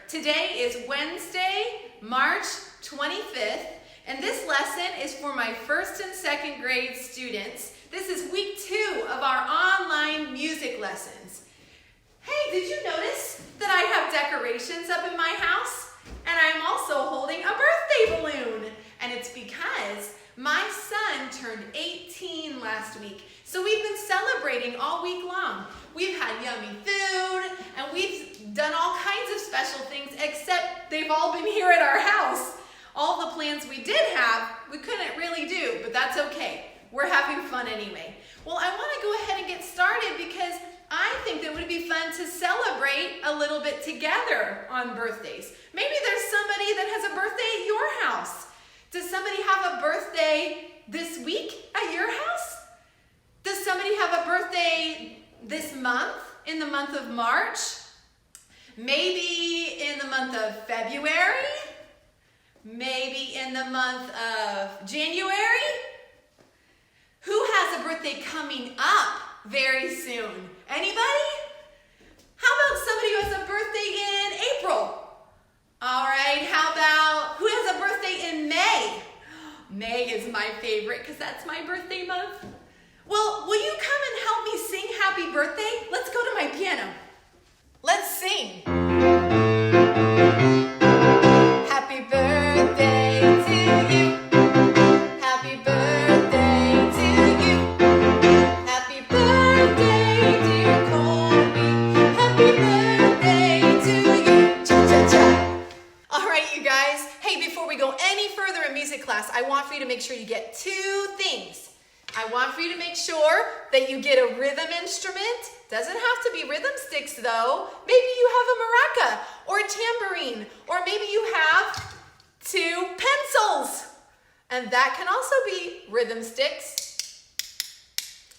Today is Wednesday, March 25th, and this lesson is for my 1st and 2nd grade students. This is week 2 of our online music lessons. Hey, did you notice that I have decorations up in my house? And I'm also holding a birthday balloon. And it's because my son turned 18 last week. So we've been celebrating all week long. We've had yummy food, and we've done all kinds of special things, except they've all been here at our house. All the plans we did have, we couldn't really do, but that's okay. We're having fun anyway. Well, I want to go ahead and get started because I think that it would be fun to celebrate a little bit together on birthdays. Maybe there's somebody that has a birthday at your house. Does somebody have a birthday this week at your house? Does somebody have a birthday this month, in the month of March? Maybe in the month of February? Maybe in the month of January? Who has a birthday coming up very soon? Anybody? How about somebody who has a birthday in April? All right, how about who has a birthday in May? May is my favorite because that's my birthday month. Well, will you come and help me sing happy birthday? Let's go to my piano. Let's sing. Happy birthday to you. Happy birthday to you. Happy birthday, dear Colby. Happy birthday to you. Cha-cha-cha. All right, you guys. Hey, before we go any further in music class, I want for you to make sure you get 2 things. I want for you to make sure that you get a rhythm instrument. Doesn't have to be rhythm sticks though. Maybe you have a maraca or a tambourine, or maybe you have 2 pencils. And that can also be rhythm sticks.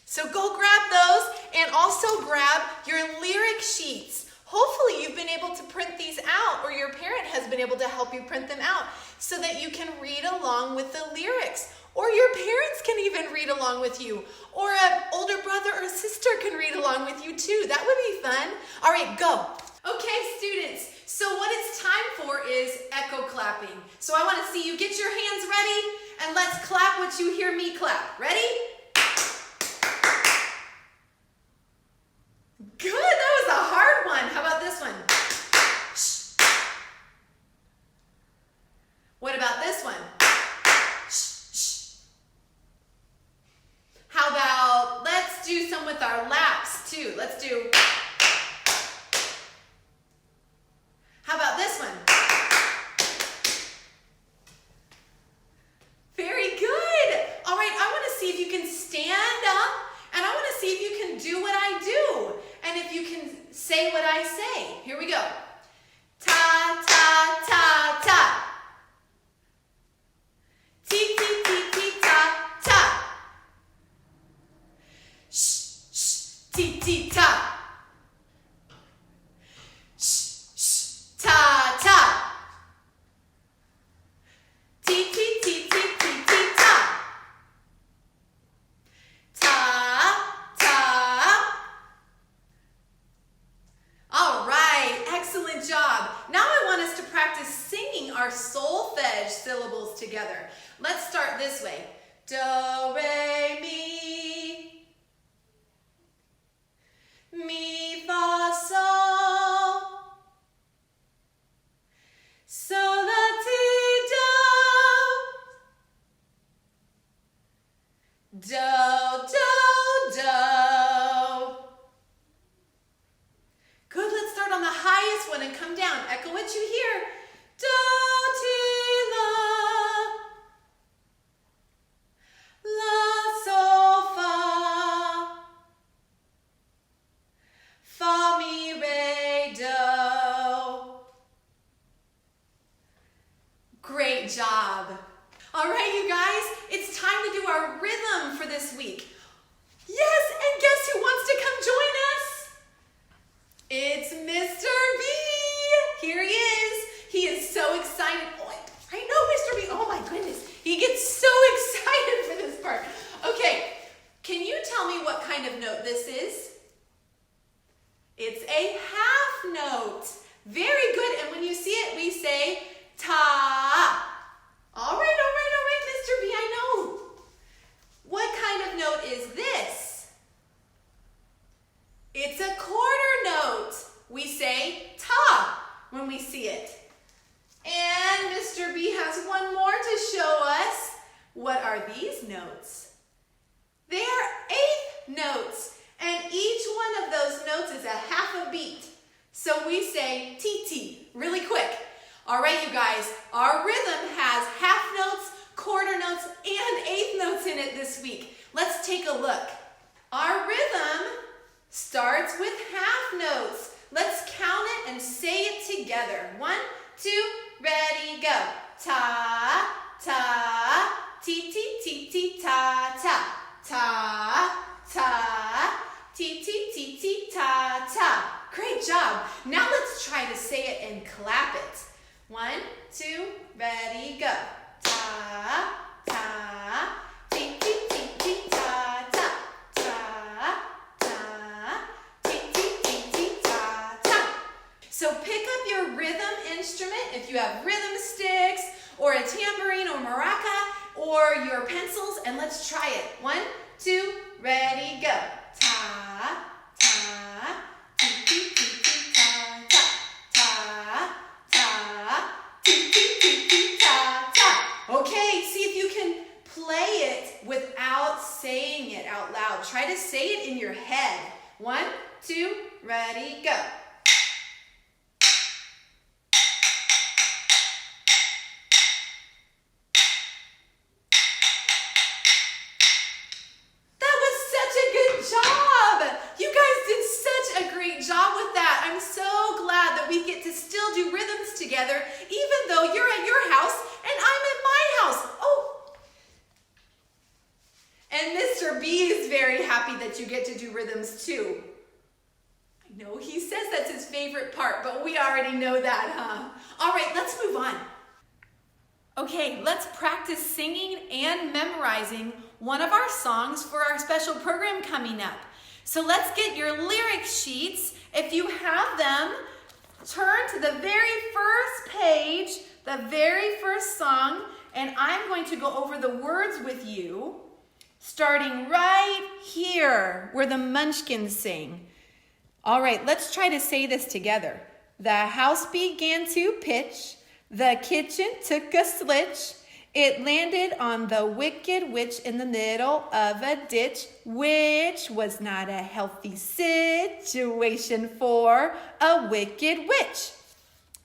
So go grab those and also grab your lyric sheets. Hopefully you've been able to print these out, or your parent has been able to help you print them out so that you can read along with the lyrics. Or your parents can even read along with you. Or an older brother or sister can read along with you too. That would be fun. All right, go. Okay, students. So what it's time for is echo clapping. So I want to see you get your hands ready, and let's clap what you hear me clap. Ready? Good, that was a hard one. How about this one? Shh. What about this one? How about, let's do some with our laps too. Let's do, how about this one? Very good. All right, I want to see if you can stand up, and I want to see if you can do what I do, and if you can say what I say. Here we go. Ta, ta, ta, ta. Ti, ti, ti, ti, ta, ta. Ti, ti, ta. Shh, shh, ta, ta. Ti, ti, ti, ti, ti, ti, ta. Ta, ta. All right, excellent job. Now I want us to practice singing our solfege syllables together. Let's start this way. Do, re, mi. Mi, fa, sol, sol, la, ti, do, do, do, do. Good, let's start on the highest one and come down. Echo what you hear. Do, ti, la, la, sol, fa. Fa, mi, re, do. Great job. All right, you guys, it's time to do our rhythm for this week. Yes, and guess who wants to come join us? It's Mr. B. Here he is. He is so excited. Oh, I know Mr. B. Oh my goodness. He gets so excited for this part. Okay, can you tell me what kind of note this is? It's a half note. Very good. And when you see it, we say ta. All right, Mr. B, I know. What kind of note is this? It's a quarter note. We say ta when we see it. And Mr. B has one more to show us. What are these notes? They are eighth notes, and each one of those notes is a half a beat. So we say T-T, really quick. All right, you guys, our rhythm has half notes, quarter notes, and eighth notes in it this week. Let's take a look. Our rhythm starts with half notes. Let's count it and say it together. 1, 2, ready, go. Ta, ta, ti, ti, ti, ti, ta, ta. Ta, ta, ti, ti, ti, ti, ta, ta. Great job. Now let's try to say it and clap it. 1, 2, ready, go. Ta, ta, ti, ti, ti, ti, ta, ta. Ta, ta, ti, ti, ti, ti, ta, ta. So pick up your rhythm instrument if you have rhythm sticks or a tambourine or maraca or your pencils, and let's try it. 1, 2, ready, go. Ta, ta, ti, ti, ti, ti, ta, ta. Ta, ta, ti, ti, ti, ti, ta, ta. Okay, see if you can play it without saying it out loud. Try to say it in your head. 1, 2, ready, go. Together, even though you're at your house and I'm at my house. Oh, and Mr. B is very happy that you get to do rhythms too. I know he says that's his favorite part, but we already know that, huh? All right, let's move on. Okay, let's practice singing and memorizing one of our songs for our special program coming up. So let's get your lyric sheets. If you have them, turn to the very first page, the very first song, and I'm going to go over the words with you, starting right here where the Munchkins sing. All right, let's try to say this together. The house began to pitch, the kitchen took a slitch, it landed on the wicked witch in the middle of a ditch, which was not a healthy situation for a wicked witch.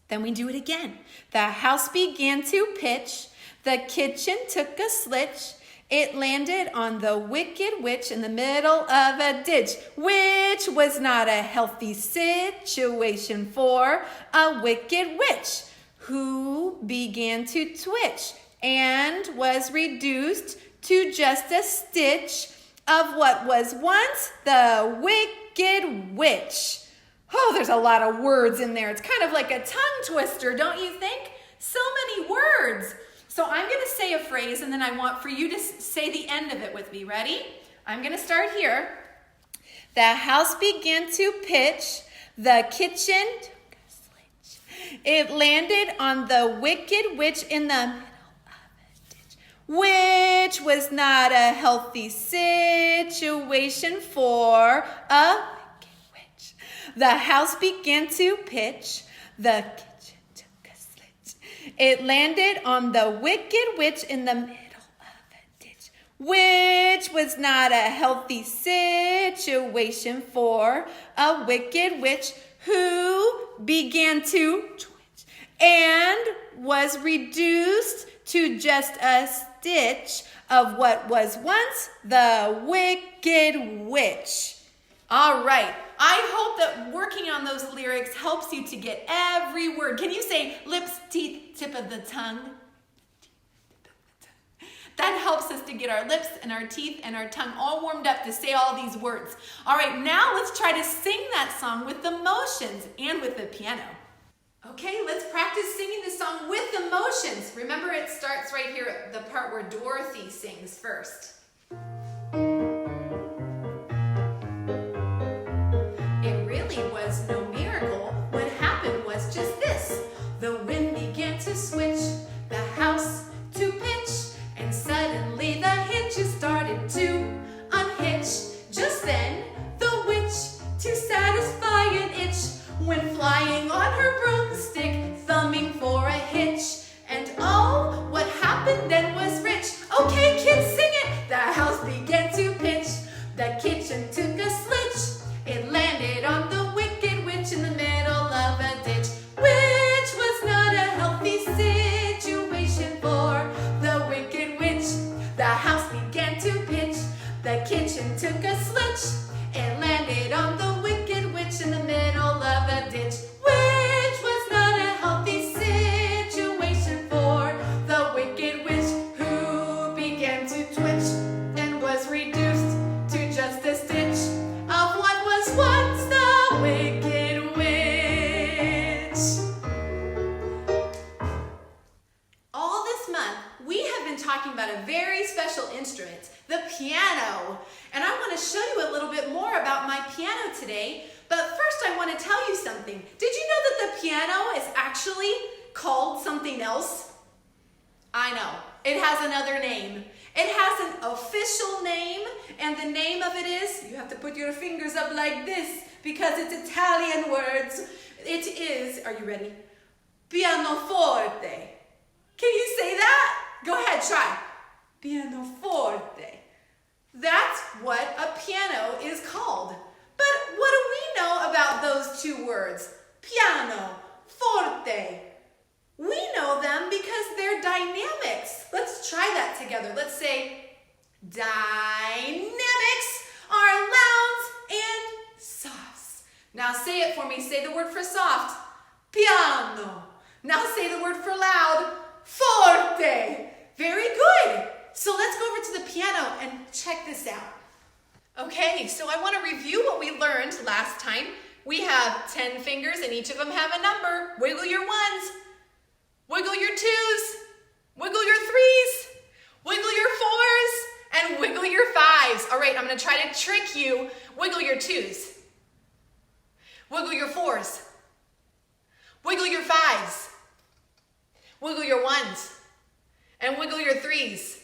Then we do it again. The house began to pitch, the kitchen took a slitch, it landed on the wicked witch in the middle of a ditch, which was not a healthy situation for a wicked witch, who began to twitch and was reduced to just a stitch of what was once the wicked witch. Oh, there's a lot of words in there. It's kind of like a tongue twister, don't you think? So many words. So I'm going to say a phrase, and then I want for you to say the end of it with me. Ready? I'm going to start here. The house began to pitch, the kitchen took a slitch. It landed on the wicked witch in the which was not a healthy situation for a wicked witch. The house began to pitch, the kitchen took a slitch. It landed on the wicked witch in the middle of a ditch, which was not a healthy situation for a wicked witch, who began to twitch and was reduced to just a stitch of what was once the wicked witch. All right, I hope that working on those lyrics helps you to get every word. Can you say lips, teeth, tip of the tongue? That helps us to get our lips and our teeth and our tongue all warmed up to say all these words. All right, now let's try to sing that song with the motions and with the piano. Okay, let's practice singing the song with the motions. Remember, it starts right here at the part where Dorothy sings first. It really was no miracle. What happened was just went flying on her broomstick, thumbing for a hitch. And oh, what happened then was rich. Okay, kids, sing it. The house began to pitch. The kitchen took a slitch. It landed on the wicked witch in the middle of a ditch, which was not a healthy situation for the wicked witch. The house began to pitch. The kitchen took a slitch. It landed on the wicked witch in the middle of a ditch, which was not a healthy situation for the wicked witch, who began to twitch and was reduced to just a stitch of what was once the wicked witch. All this month, we have been talking about a very special instrument, the piano. And I want to show you a little bit more about my piano today. But first I want to tell you something. Did you know that the piano is actually called something else? I know. It has another name. It has an official name, and the name of it is, you have to put your fingers up like this because it's Italian words. It is, are you ready? Pianoforte. Can you say that? Go ahead, try. Pianoforte. That's what a piano is called. But what do we know about those two words? Piano, forte. We know them because they're dynamics. Let's try that together. Let's say dynamics are louds and softs. Now say it for me. Say the word for soft. Piano. Now say the word for loud. Forte. Very good. So let's go over to the piano and check this out. Okay, so I want to review what we learned last time. We have 10 fingers and each of them have a number. Wiggle your ones. Wiggle your twos. Wiggle your threes. Wiggle your fours. And wiggle your fives. All right, I'm going to try to trick you. Wiggle your twos. Wiggle your fours. Wiggle your fives. Wiggle your ones. And wiggle your threes.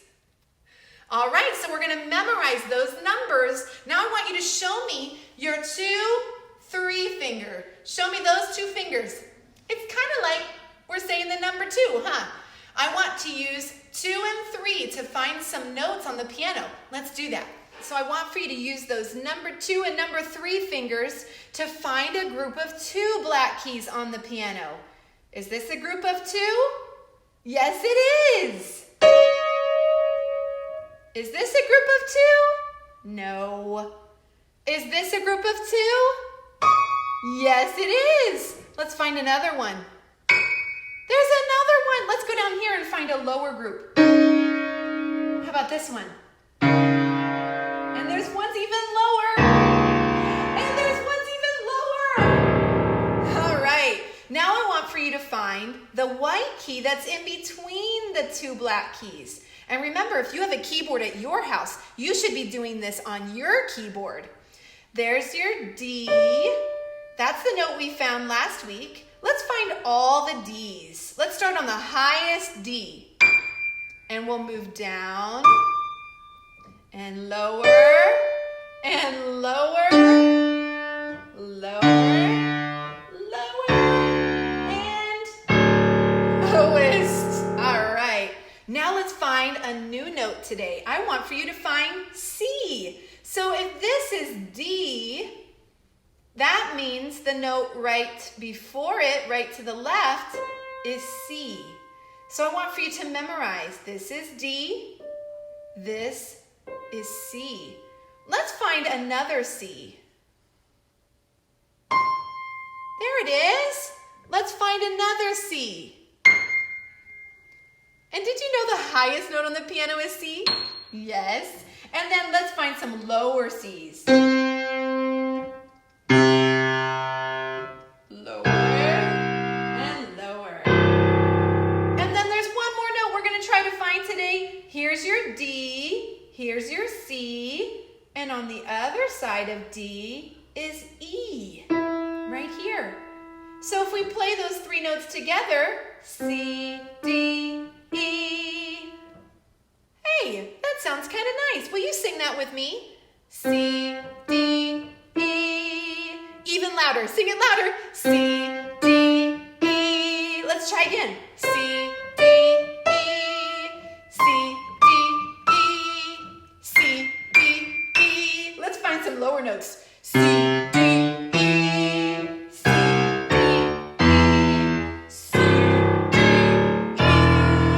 All right, so we're going to memorize those numbers. Now I want you to show me your 2, 3 finger. Show me those 2 fingers. It's kind of like we're saying the number 2, huh? I want to use 2 and 3 to find some notes on the piano. Let's do that. So I want for you to use those number 2 and number 3 fingers to find a group of 2 black keys on the piano. Is this a group of 2? Yes, it is. Is this a group of 2? No. Is this a group of 2? Yes, it is. Let's find another one. There's another one. Let's go down here and find a lower group. How about this one? And there's one's even lower. And there's one's even lower. All right. Now I want for you to find the white key that's in between the 2 black keys. And remember, if you have a keyboard at your house, you should be doing this on your keyboard. There's your D. That's the note we found last week. Let's find all the D's. Let's start on the highest D. And we'll move down and lower and lower, lower, lower, and lowest. All right. Now let's find a new note today. I want for you to find C. So if this is D, that means the note right before it, right to the left, is C. So I want for you to memorize. This is D. This is C. Let's find another C. There it is. Let's find another C. And did you know the highest note on the piano is C? Yes. And then let's find some lower Cs. Lower and lower. And then there's one more note we're going to try to find today. Here's your D, here's your C, and on the other side of D is E, right here. So if we play those 3 notes together, C, D, E. Hey, that sounds kind of nice. Will you sing that with me? C, D, E. Even louder. louder. Sing it louder. C, D, E. Let's try again. C, D, E. C, D, E. C, D, E. Let's find some lower notes. C, D, E. C, D, E. C, D,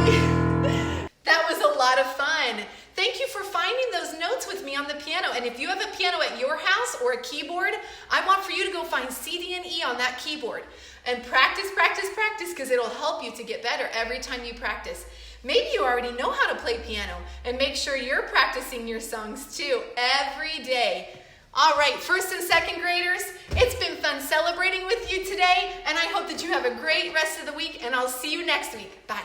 E. That was a lot of fun. Thank you for finding those notes with me on the piano. And if you have a piano at your house or a keyboard, I want for you to go find C, D, and E on that keyboard. And practice, practice, practice, because it'll help you to get better every time you practice. Maybe you already know how to play piano, and make sure you're practicing your songs too every day. All right, 1st and 2nd graders, it's been fun celebrating with you today, and I hope that you have a great rest of the week, and I'll see you next week. Bye.